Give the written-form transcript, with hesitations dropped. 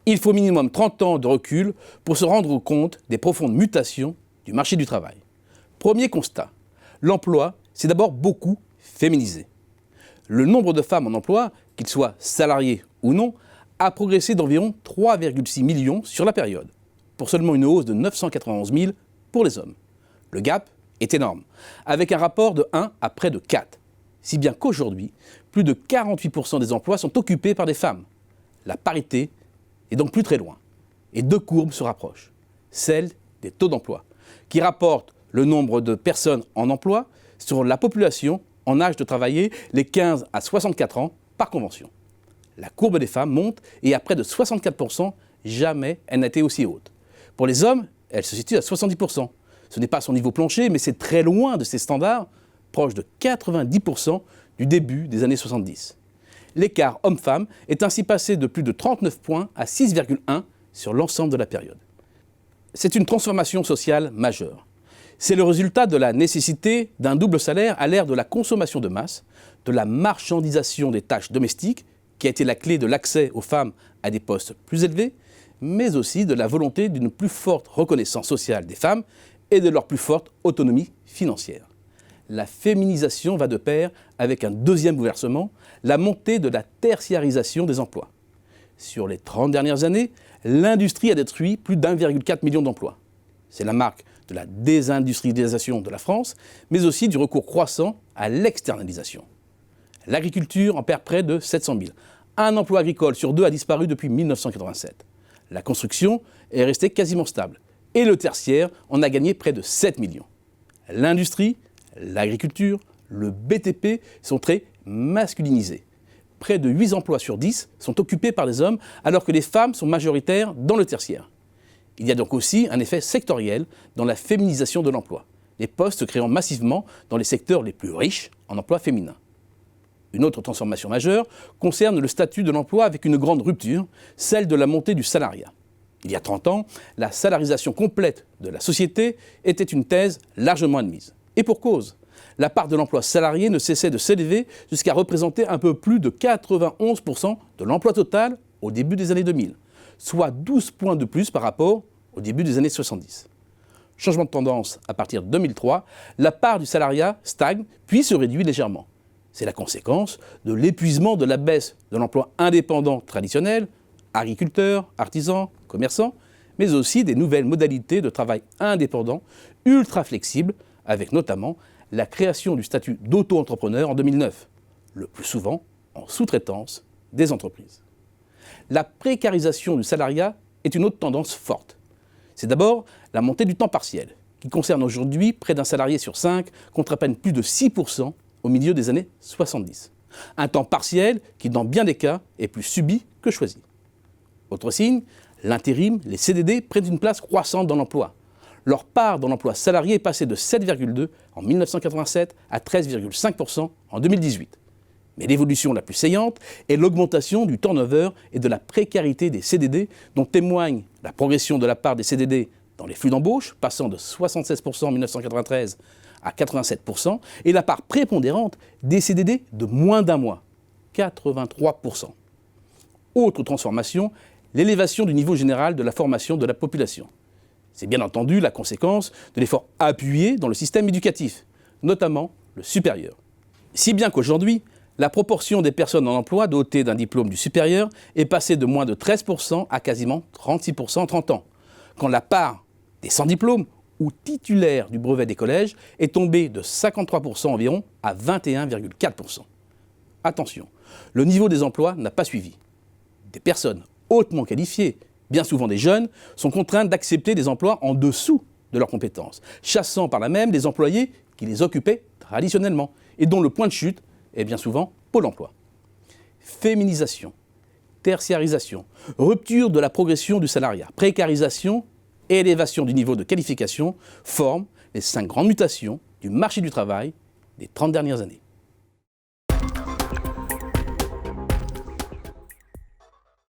Il faut minimum 30 ans de recul pour se rendre compte des profondes mutations du marché du travail. Premier constat, l'emploi s'est d'abord beaucoup féminisé. Le nombre de femmes en emploi, qu'ils soient salariés ou non, a progressé d'environ 3,6 millions sur la période, pour seulement une hausse de 991 000 pour les hommes. Le gap est énorme, avec un rapport de 1 à près de 4, si bien qu'aujourd'hui, plus de 48% des emplois sont occupés par des femmes. La parité est donc plus très loin, et deux courbes se rapprochent. Celle des taux d'emploi, qui rapporte le nombre de personnes en emploi sur la population en âge de travailler les 15 à 64 ans par convention. La courbe des femmes monte et à près de 64%, jamais elle n'a été aussi haute. Pour les hommes, elle se situe à 70%. Ce n'est pas son niveau plancher, mais c'est très loin de ses standards, proche de 90% du début des années 70. L'écart homme-femme est ainsi passé de plus de 39 points à 6,1 sur l'ensemble de la période. C'est une transformation sociale majeure. C'est le résultat de la nécessité d'un double salaire à l'ère de la consommation de masse, de la marchandisation des tâches domestiques, qui a été la clé de l'accès aux femmes à des postes plus élevés, mais aussi de la volonté d'une plus forte reconnaissance sociale des femmes et de leur plus forte autonomie financière. La féminisation va de pair avec un deuxième bouleversement, la montée de la tertiarisation des emplois. Sur les 30 dernières années, l'industrie a détruit plus d'1,4 million d'emplois. C'est la marque de la désindustrialisation de la France, mais aussi du recours croissant à l'externalisation. L'agriculture en perd près de 700 000. Un emploi agricole sur deux a disparu depuis 1987. La construction est restée quasiment stable. Et le tertiaire en a gagné près de 7 millions. L'industrie, l'agriculture, le BTP sont très masculinisés. Près de 8 emplois sur 10 sont occupés par les hommes, alors que les femmes sont majoritaires dans le tertiaire. Il y a donc aussi un effet sectoriel dans la féminisation de l'emploi, les postes se créant massivement dans les secteurs les plus riches en emploi féminin. Une autre transformation majeure concerne le statut de l'emploi avec une grande rupture, celle de la montée du salariat. Il y a 30 ans, la salarisation complète de la société était une thèse largement admise. Et pour cause, la part de l'emploi salarié ne cessait de s'élever jusqu'à représenter un peu plus de 91% de l'emploi total au début des années 2000, soit 12 points de plus par rapport au début des années 70. Changement de tendance à partir de 2003, la part du salariat stagne puis se réduit légèrement. C'est la conséquence de l'épuisement de la baisse de l'emploi indépendant traditionnel, agriculteurs, artisans, commerçants, mais aussi des nouvelles modalités de travail indépendant ultra flexibles, avec notamment la création du statut d'auto-entrepreneur en 2009, le plus souvent en sous-traitance des entreprises. La précarisation du salariat est une autre tendance forte. C'est d'abord la montée du temps partiel, qui concerne aujourd'hui près d'un salarié sur 5, contre à peine plus de 6% au milieu des années 70. Un temps partiel qui, dans bien des cas, est plus subi que choisi. Autre signe, l'intérim, les CDD prennent une place croissante dans l'emploi. Leur part dans l'emploi salarié est passée de 7,2 en 1987 à 13,5% en 2018. Mais l'évolution la plus saillante est l'augmentation du turnover et de la précarité des CDD, dont témoigne la progression de la part des CDD dans les flux d'embauche, passant de 76% en 1993 à 87%, et la part prépondérante des CDD de moins d'un mois, 83%. Autre transformation, l'élévation du niveau général de la formation de la population. C'est bien entendu la conséquence de l'effort appuyé dans le système éducatif, notamment le supérieur. Si bien qu'aujourd'hui, la proportion des personnes en emploi dotées d'un diplôme du supérieur est passée de moins de 13% à quasiment 36% en 30 ans, quand la part des sans diplôme ou titulaires du brevet des collèges est tombée de 53% environ à 21,4%. Attention, le niveau des emplois n'a pas suivi. Des personnes hautement qualifiées, bien souvent des jeunes, sont contraintes d'accepter des emplois en dessous de leurs compétences, chassant par là même des employés qui les occupaient traditionnellement et dont le point de chute est bien souvent Pôle emploi. Féminisation, tertiarisation, rupture de la progression du salariat, précarisation et élévation du niveau de qualification forment les 5 grandes mutations du marché du travail des 30 dernières années.